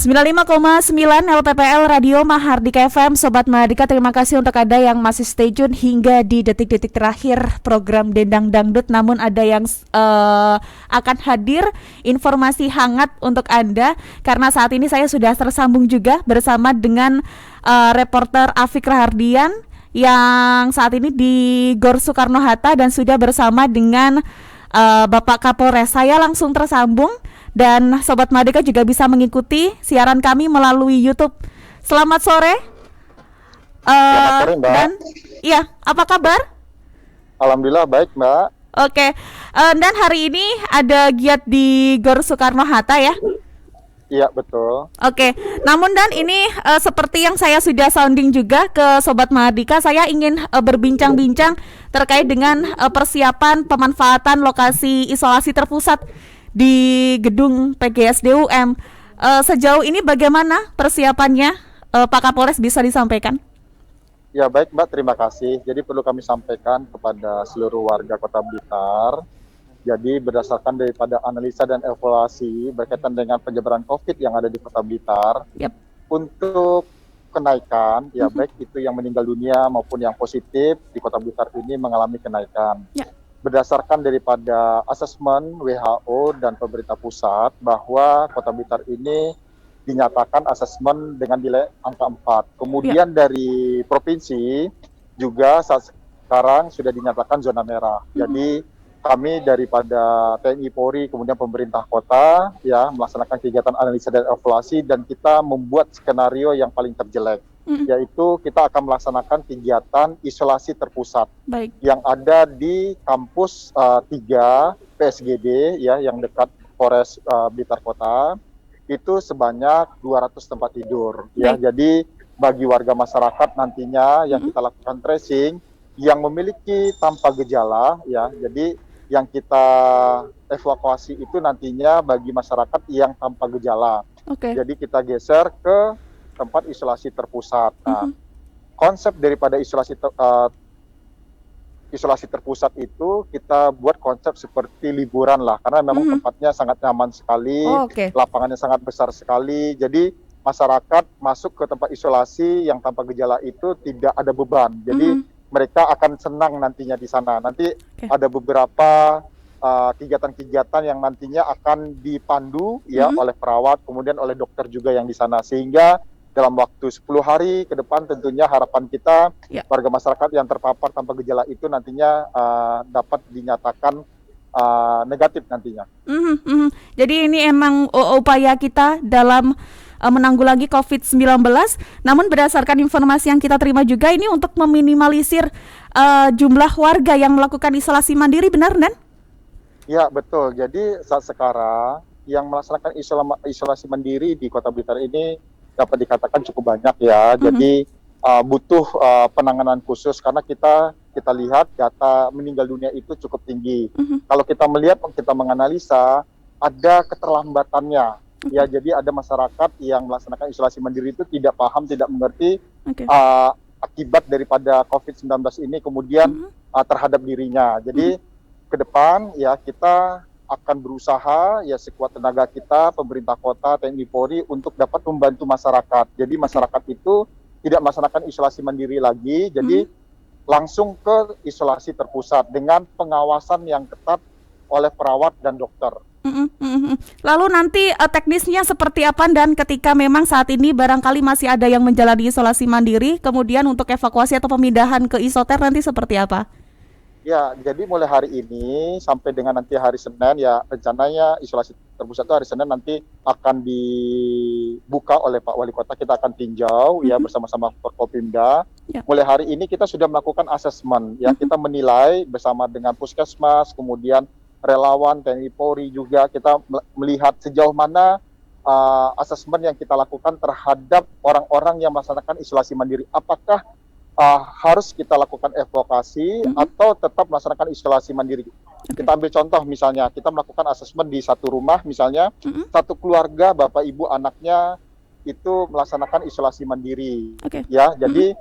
95,9 LPPL Radio Mahardika FM. Sobat Mahardika, terima kasih untuk Anda yang masih stay tune hingga di detik-detik terakhir program Dendang Dangdut. Namun ada yang akan hadir informasi hangat untuk Anda, karena saat ini saya sudah tersambung juga bersama dengan reporter Afik Rahardian yang saat ini di Gor Soekarno-Hatta dan sudah bersama dengan Bapak Kapolres. Saya langsung tersambung. Dan Sobat Mahardika juga bisa mengikuti siaran kami melalui YouTube. Selamat sore. Selamat sore, Mbak. Dan iya, apa kabar? Alhamdulillah baik, Mbak. Oke. Dan hari ini ada giat di Gor Soekarno-Hatta ya? Iya, betul. Oke. Namun Dan ini seperti yang saya sudah sounding juga ke Sobat Mahardika, saya ingin berbincang-bincang terkait dengan persiapan pemanfaatan lokasi isolasi terpusat di gedung PGSDUM. Sejauh ini bagaimana persiapannya, Pak Kapolres, bisa disampaikan? Ya baik, Mbak, terima kasih. Jadi perlu kami sampaikan kepada seluruh warga Kota Blitar. Jadi berdasarkan daripada analisa dan evaluasi berkaitan dengan penyebaran COVID yang ada di Kota Blitar, untuk kenaikan, ya baik itu yang meninggal dunia maupun yang positif di Kota Blitar ini mengalami kenaikan. Berdasarkan daripada asesmen WHO dan pemerintah pusat bahwa Kota Blitar ini dinyatakan asesmen dengan nilai angka 4. Kemudian dari provinsi juga saat sekarang sudah dinyatakan zona merah. Jadi kami daripada TNI Polri kemudian pemerintah kota ya melaksanakan kegiatan analisa dan evaluasi, dan kita membuat skenario yang paling terjelek. Yaitu kita akan melaksanakan kegiatan isolasi terpusat yang ada di kampus 3 PSGD ya yang dekat Polres Blitar Kota, itu sebanyak 200 tempat tidur ya. Jadi bagi warga masyarakat nantinya yang kita lakukan tracing yang memiliki tanpa gejala ya, jadi yang kita evakuasi itu nantinya bagi masyarakat yang tanpa gejala. Jadi kita geser ke tempat isolasi terpusat. Nah, konsep daripada isolasi terpusat itu kita buat konsep seperti liburan lah, karena memang tempatnya sangat nyaman sekali, lapangannya sangat besar sekali. Jadi masyarakat masuk ke tempat isolasi yang tanpa gejala itu tidak ada beban. Jadi mereka akan senang nantinya di sana. Nanti ada beberapa kegiatan-kegiatan yang nantinya akan dipandu ya oleh perawat, kemudian oleh dokter juga yang di sana, sehingga dalam waktu 10 hari ke depan tentunya harapan kita warga masyarakat yang terpapar tanpa gejala itu nantinya dapat dinyatakan negatif nantinya. Jadi ini emang upaya kita dalam menanggulangi COVID-19. Namun berdasarkan informasi yang kita terima juga ini untuk meminimalisir jumlah warga yang melakukan isolasi mandiri, benar Dan? Ya betul. Jadi saat sekarang yang melaksanakan isolasi mandiri di Kota Blitar ini dapat dikatakan cukup banyak ya. Jadi butuh penanganan khusus karena kita lihat data meninggal dunia itu cukup tinggi. Kalau kita melihat, kita menganalisa ada keterlambatannya. Ya, jadi ada masyarakat yang melaksanakan isolasi mandiri itu tidak paham, tidak mengerti akibat daripada COVID-19 ini kemudian terhadap dirinya. Jadi ke depan ya kita akan berusaha ya sekuat tenaga kita, pemerintah kota, TNI Polri untuk dapat membantu masyarakat. Jadi masyarakat itu tidak melaksanakan isolasi mandiri lagi, jadi langsung ke isolasi terpusat dengan pengawasan yang ketat oleh perawat dan dokter. Lalu nanti teknisnya seperti apa, dan ketika memang saat ini barangkali masih ada yang menjalani isolasi mandiri, kemudian untuk evakuasi atau pemindahan ke isoter nanti seperti apa? Ya, jadi mulai hari ini sampai dengan nanti hari Senin ya rencananya isolasi terpusat itu hari Senin nanti akan dibuka oleh Pak Wali Kota. Kita akan tinjau ya bersama-sama Forkopimda. Mulai hari ini kita sudah melakukan asesmen ya, kita menilai bersama dengan Puskesmas, kemudian relawan TNI Polri juga kita melihat sejauh mana asesmen yang kita lakukan terhadap orang-orang yang melaksanakan isolasi mandiri. Apakah harus kita lakukan evakuasi atau tetap melaksanakan isolasi mandiri. Kita ambil contoh misalnya, kita melakukan asesmen di satu rumah misalnya, satu keluarga, bapak ibu anaknya itu melaksanakan isolasi mandiri. Ya, jadi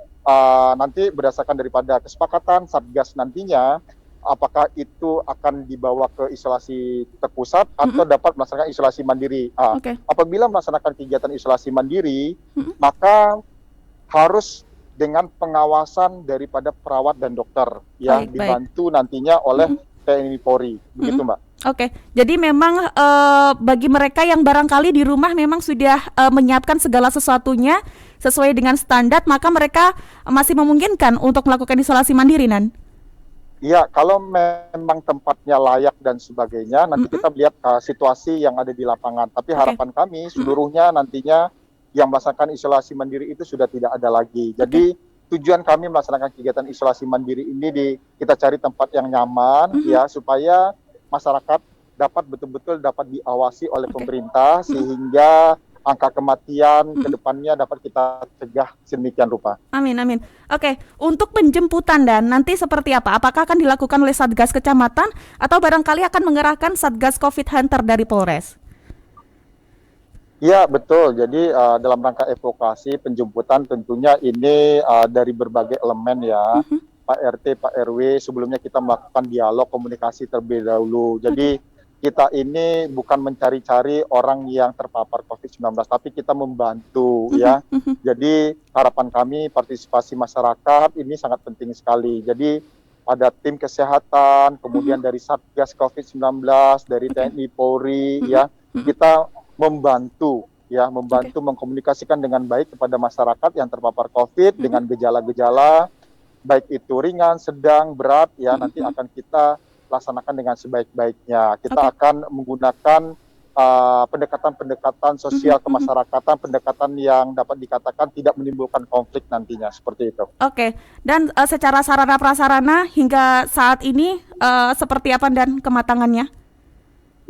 nanti berdasarkan daripada kesepakatan Satgas nantinya, apakah itu akan dibawa ke isolasi terpusat atau dapat melaksanakan isolasi mandiri. Oke. Apabila melaksanakan kegiatan isolasi mandiri, Mm-mm. maka harus dengan pengawasan daripada perawat dan dokter, ya, Baik. dibantu nantinya oleh TNI Polri, begitu Mbak. Oke, jadi memang bagi mereka yang barangkali di rumah memang sudah menyiapkan segala sesuatunya sesuai dengan standar, maka mereka masih memungkinkan untuk melakukan isolasi mandiri, Nan? Iya, kalau memang tempatnya layak dan sebagainya, nanti kita lihat situasi yang ada di lapangan. Tapi harapan kami seluruhnya nantinya yang melaksanakan isolasi mandiri itu sudah tidak ada lagi. Jadi tujuan kami melaksanakan kegiatan isolasi mandiri ini kita cari tempat yang nyaman, ya, supaya masyarakat dapat betul-betul dapat diawasi oleh pemerintah sehingga angka kematian ke depannya dapat kita cegah sedemikian rupa. Amin, amin. Oke, untuk penjemputan dan nanti seperti apa? Apakah akan dilakukan oleh Satgas Kecamatan atau barangkali akan mengerahkan Satgas Covid Hunter dari Polres? Ya, betul. Jadi dalam rangka evakuasi penjemputan tentunya ini dari berbagai elemen, ya. Pak RT, Pak RW, sebelumnya kita melakukan dialog komunikasi terlebih dahulu. Jadi kita ini bukan mencari-cari orang yang terpapar COVID-19, tapi kita membantu, ya. Jadi harapan kami partisipasi masyarakat ini sangat penting sekali. Jadi ada tim kesehatan, kemudian dari Satgas COVID-19, dari TNI Polri, ya, kita membantu, ya, mengkomunikasikan dengan baik kepada masyarakat yang terpapar COVID dengan gejala-gejala, baik itu ringan, sedang, berat, ya, nanti akan kita laksanakan dengan sebaik-baiknya. Kita akan menggunakan pendekatan-pendekatan sosial kemasyarakatan, pendekatan yang dapat dikatakan tidak menimbulkan konflik nantinya, seperti itu. Oke, dan secara sarana prasarana hingga saat ini seperti apa dan kematangannya?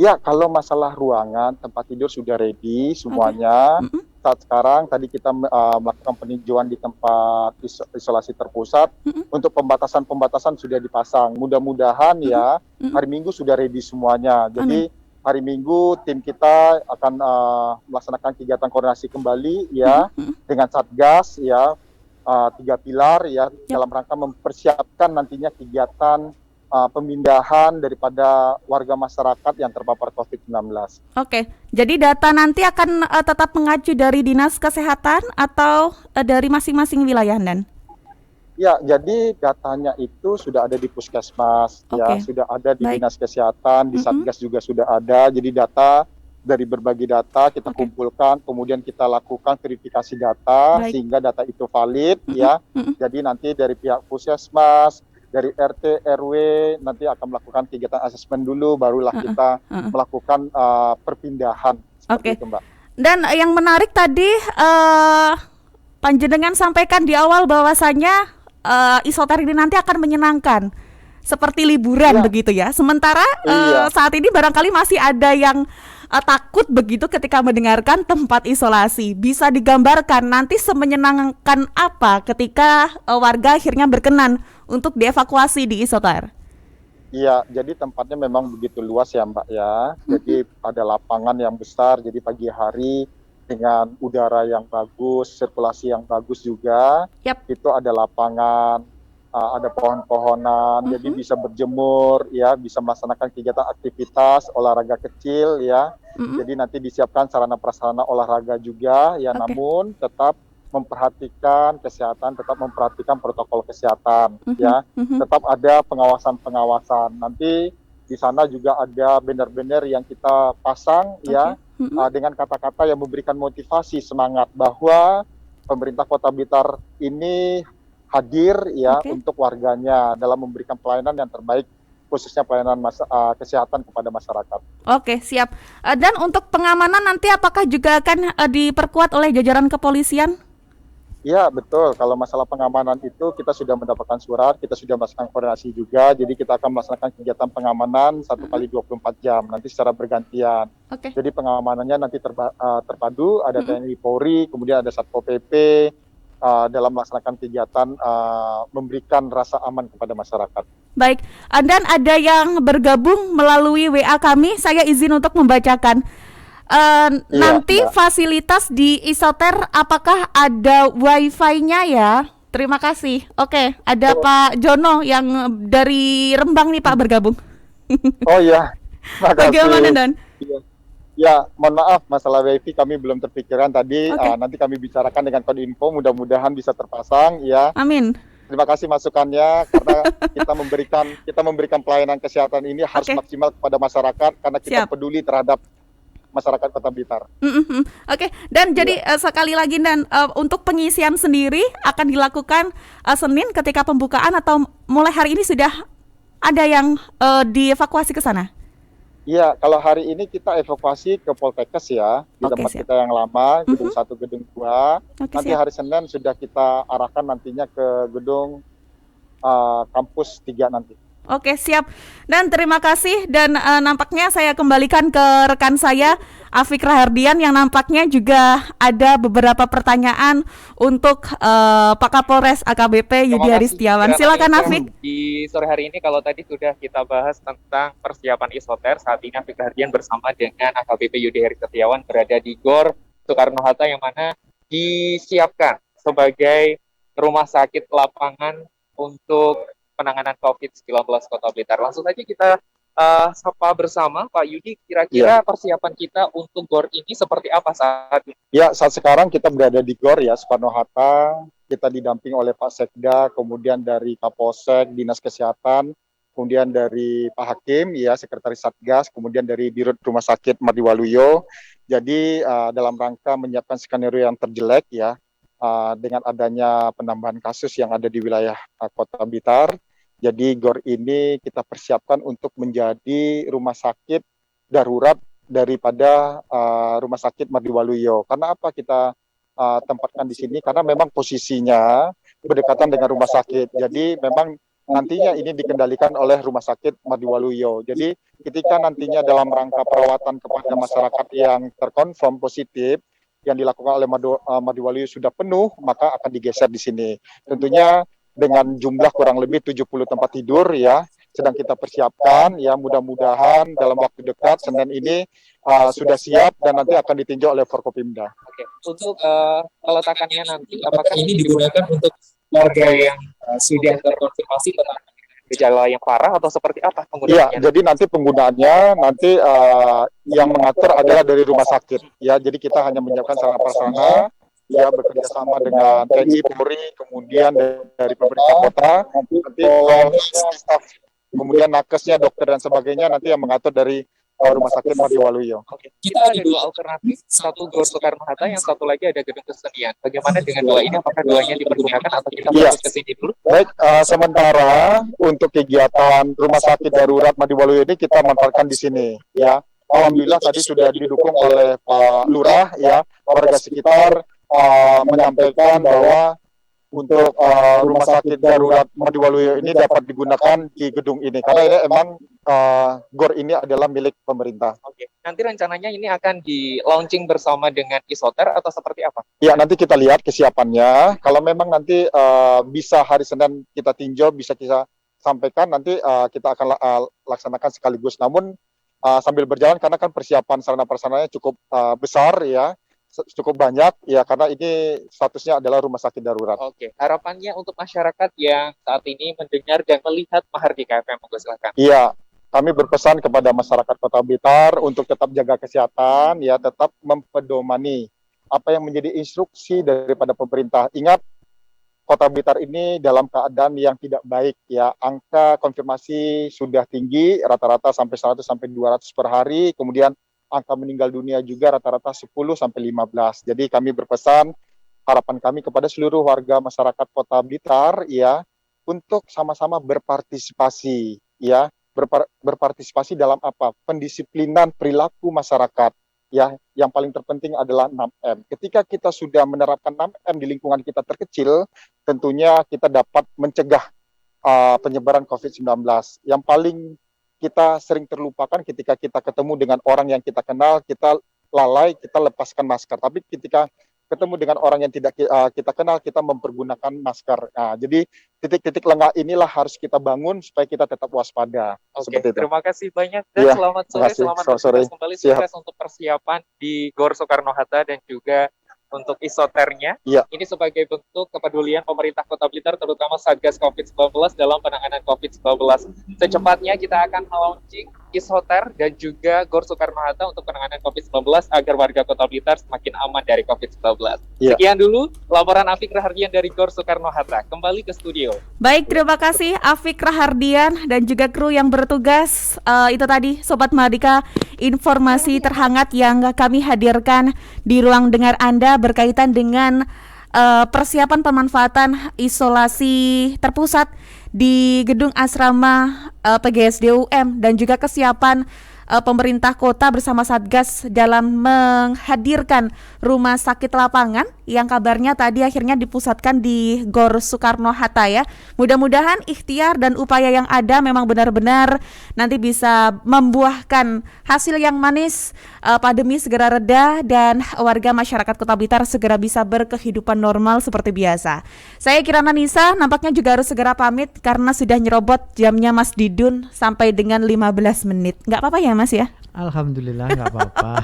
Ya, kalau masalah ruangan, tempat tidur sudah ready semuanya. Saat sekarang tadi kita melakukan peninjauan di tempat isolasi terpusat. Untuk pembatasan sudah dipasang. Mudah-mudahan ya hari Minggu sudah ready semuanya. Jadi hari Minggu tim kita akan melaksanakan kegiatan koordinasi kembali, ya, dengan Satgas, ya, 3 pilar, ya, dalam rangka mempersiapkan nantinya kegiatan pemindahan daripada warga masyarakat yang terpapar COVID-19. Oke, jadi data nanti akan tetap mengacu dari Dinas Kesehatan atau dari masing-masing wilayah, Dan? Ya, jadi datanya itu sudah ada di Puskesmas, ya, sudah ada di Dinas Kesehatan, di Satgas juga sudah ada. Jadi data dari berbagai data kita kumpulkan, kemudian kita lakukan verifikasi data sehingga data itu valid, ya. Jadi nanti dari pihak Puskesmas, dari RT, RW nanti akan melakukan kegiatan asesmen dulu, barulah kita melakukan perpindahan. Seperti itu, Mbak. Dan yang menarik tadi Panjenengan sampaikan di awal bahwasanya isoter ini nanti akan menyenangkan, seperti liburan begitu ya. Sementara saat ini barangkali masih ada yang takut begitu ketika mendengarkan tempat isolasi. Bisa digambarkan nanti semenyenangkan apa ketika warga akhirnya berkenan untuk dievakuasi di isoter? Iya, jadi tempatnya memang begitu luas ya Mbak ya. Jadi ada lapangan yang besar, jadi pagi hari dengan udara yang bagus, sirkulasi yang bagus juga. Itu ada lapangan, ada pohon-pohonan, jadi bisa berjemur, ya, bisa melaksanakan kegiatan aktivitas olahraga kecil, ya. Jadi nanti disiapkan sarana prasarana olahraga juga, ya. Namun tetap memperhatikan kesehatan, tetap memperhatikan protokol kesehatan, ya. Tetap ada pengawasan-pengawasan. Nanti di sana juga ada banner-banner yang kita pasang, ya, dengan kata-kata yang memberikan motivasi, semangat bahwa pemerintah Kota Blitar ini hadir, ya, untuk warganya dalam memberikan pelayanan yang terbaik, khususnya pelayanan kesehatan kepada masyarakat. Oke, siap. Dan untuk pengamanan nanti apakah juga akan diperkuat oleh jajaran kepolisian? Ya, betul. Kalau masalah pengamanan itu kita sudah mendapatkan surat, kita sudah melaksanakan koordinasi juga, jadi kita akan melaksanakan kegiatan pengamanan 1 kali 24 jam, nanti secara bergantian. Jadi pengamanannya nanti terpadu, ada TNI Polri, kemudian ada Satpol PP, dalam melaksanakan kegiatan memberikan rasa aman kepada masyarakat. Baik, dan ada yang bergabung melalui WA kami, saya izin untuk membacakan. Nanti fasilitas di isoter apakah ada wifi-nya ya? Terima kasih. Oke, ada Pak Jono yang dari Rembang nih Pak bergabung. Oh iya, Bagaimana makasih. Don? Ya, ya, mohon maaf masalah WiFi kami belum terpikirkan tadi. Oke, Nanti kami bicarakan dengan Kominfo, mudah-mudahan bisa terpasang. Ya, amin. terima kasih masukannya karena kita memberikan pelayanan kesehatan ini harus Oke, maksimal kepada masyarakat karena kita siap. peduli terhadap masyarakat Kota Blitar. Oke, dan Iya. jadi sekali lagi dan untuk pengisian sendiri akan dilakukan Senin ketika pembukaan atau mulai hari ini sudah ada yang dievakuasi ke sana? Iya, kalau hari ini kita evakuasi ke Poltekkes ya, di Oke, tempat siap. kita yang lama, gedung Mhm, 1, gedung 2. oke, Nanti siap. hari Senin sudah kita arahkan nantinya ke gedung kampus 3 nanti. Oke, siap. Dan terima kasih dan nampaknya saya kembalikan ke rekan saya Afik Rahardian yang nampaknya juga ada beberapa pertanyaan untuk Pak Kapolres AKBP Terima Yudi kasih Haristiawan. Silakan Granalisha. Afik. Di sore hari ini kalau tadi sudah kita bahas tentang persiapan isoter, saat ini Afik Rahardian bersama dengan AKBP Yudi Heri Setiawan berada di GOR Soekarno-Hatta yang mana disiapkan sebagai rumah sakit lapangan untuk penanganan COVID-19 Kota Blitar. Langsung saja kita sapa bersama Pak Yudi, Iya. kira-kira persiapan kita untuk GOR ini seperti apa saat ini? Ya, saat sekarang kita berada di GOR ya, Soekarno-Hatta. Kita didamping oleh Pak Sekda, kemudian dari Kapolsek, Dinas Kesehatan, kemudian dari Pak Hakim, ya, Sekretaris Satgas, kemudian dari Dirut Rumah Sakit Mardiwaluyo. Jadi dalam rangka menyiapkan skenario yang terjelek ya, dengan adanya penambahan kasus yang ada di wilayah Kota Blitar. Jadi GOR ini kita persiapkan untuk menjadi rumah sakit darurat daripada rumah sakit Mardiwaluyo. Karena apa kita tempatkan di sini? Karena memang posisinya berdekatan dengan rumah sakit. Jadi memang nantinya ini dikendalikan oleh rumah sakit Mardiwaluyo. Jadi ketika nantinya dalam rangka perawatan kepada masyarakat yang terkonfirm positif yang dilakukan oleh Mardiwaluyo sudah penuh, maka akan digeser di sini. Tentunya dengan jumlah kurang lebih 70 tempat tidur ya, sedang kita persiapkan ya, mudah-mudahan dalam waktu dekat Senin ini sudah siap dan nanti akan ditinjau oleh Forkopimda. Oke, untuk peletakannya nanti, apakah ini digunakan untuk warga yang sudah terkonfirmasi tentang gejala yang parah atau seperti apa Iya, penggunaannya? jadi nanti penggunaannya nanti yang mengatur adalah dari rumah sakit ya. Jadi kita hanya menyiapkan sarana prasarana ya, bekerja sama dengan TNI, Polri, kemudian dari pemerintah kota, nanti staff, kemudian nakesnya, dokter dan sebagainya nanti yang mengatur dari rumah sakit Mardiwaluyo. Oke, kita ada dua alternatif, satu GOR Soekarno-Hatta, yang satu lagi ada gedung kesenian. Bagaimana dengan dua ini? Apakah duanya dipergunakan atau kita Iya. fokus ke sini dulu? Baik, sementara untuk kegiatan rumah sakit darurat Mardiwaluyo ini kita manfaatkan di sini ya. Alhamdulillah tadi sudah didukung oleh Pak Lurah ya, warga sekitar menyampaikan bahwa untuk rumah sakit darurat Mardiwaluyo ini dapat digunakan di gedung ini karena ini emang GOR ini adalah milik pemerintah. Oke, nanti rencananya ini akan di launching bersama dengan isoter atau seperti apa? Ya, nanti kita lihat kesiapannya. Kalau memang nanti bisa hari Senin kita tinjau, bisa kita sampaikan, nanti kita akan laksanakan sekaligus. Namun sambil berjalan karena kan persiapan sarana prasarananya cukup besar ya, cukup banyak ya, karena ini statusnya adalah rumah sakit darurat. Oke, harapannya untuk masyarakat yang saat ini mendengar dan melihat Mahardika FM, monggo silakan. Iya, kami berpesan kepada masyarakat Kota Blitar untuk tetap jaga kesehatan ya, tetap mempedomani apa yang menjadi instruksi daripada pemerintah. Ingat, Kota Blitar ini dalam keadaan yang tidak baik ya. Angka konfirmasi sudah tinggi, rata-rata sampai 100 sampai 200 per hari. Kemudian angka meninggal dunia juga rata-rata 10 sampai 15. Jadi kami berpesan, harapan kami kepada seluruh warga masyarakat Kota Blitar ya, untuk sama-sama berpartisipasi ya. Berpartisipasi dalam apa? Pendisiplinan perilaku masyarakat. Ya, yang paling terpenting adalah 6M. Ketika kita sudah menerapkan 6M di lingkungan kita terkecil, tentunya kita dapat mencegah penyebaran COVID-19. Yang paling kita sering terlupakan ketika kita ketemu dengan orang yang kita kenal, kita lalai, kita lepaskan masker. Tapi ketika ketemu dengan orang yang tidak kita kenal, kita mempergunakan masker. Nah, jadi titik-titik lengah inilah harus kita bangun supaya kita tetap waspada. Oke, Seperti itu. terima kasih banyak dan Iya, selamat sore, terima kasih. selamat Sore. bertugas kembali, Siap. sukses untuk persiapan di GOR Soekarno-Hatta dan juga untuk isoternya. Iya. Ini sebagai bentuk kepedulian pemerintah Kota Blitar, terutama Satgas COVID-19 dalam penanganan COVID-19. Secepatnya kita akan launching isoter dan juga Gor Soekarno-Hatta untuk penanganan COVID-19 agar warga Kota Blitar semakin aman dari COVID-19. Iya. Sekian dulu laporan Afik Rahardian dari Gor Soekarno-Hatta. Kembali ke studio. Baik, terima kasih Afik Rahardian dan juga kru yang bertugas. Itu tadi Sobat Mahardika, informasi terhangat yang kami hadirkan di ruang dengar Anda berkaitan dengan persiapan pemanfaatan isolasi terpusat di gedung asrama PGSD UM dan juga kesiapan pemerintah kota bersama Satgas dalam menghadirkan rumah sakit lapangan yang kabarnya tadi akhirnya dipusatkan di Gor Soekarno-Hatta ya. Mudah-mudahan ikhtiar dan upaya yang ada memang benar-benar nanti bisa membuahkan hasil yang manis, pandemi segera reda dan warga masyarakat Kota Blitar segera bisa berkehidupan normal seperti biasa. Saya Kirana Nisa nampaknya juga harus segera pamit karena sudah nyerobot jamnya Mas Didun sampai dengan 15 menit. Nggak apa-apa ya Mas ya? Alhamdulillah nggak apa-apa.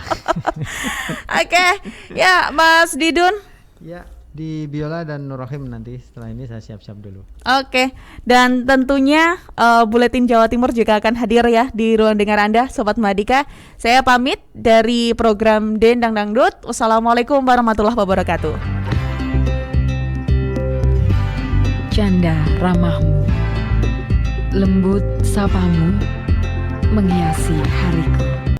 Oke, ya Mas Didun. Ya, di Biola dan Nurrahim nanti setelah ini saya siap-siap dulu. Oke, dan tentunya Buletin Jawa Timur juga akan hadir ya di ruang dengar Anda, Sobat Mahardika. Saya pamit dari program Dendang Dangdut. Wassalamualaikum warahmatullahi wabarakatuh. Canda ramahmu, lembut sapamu, menghiasi hariku.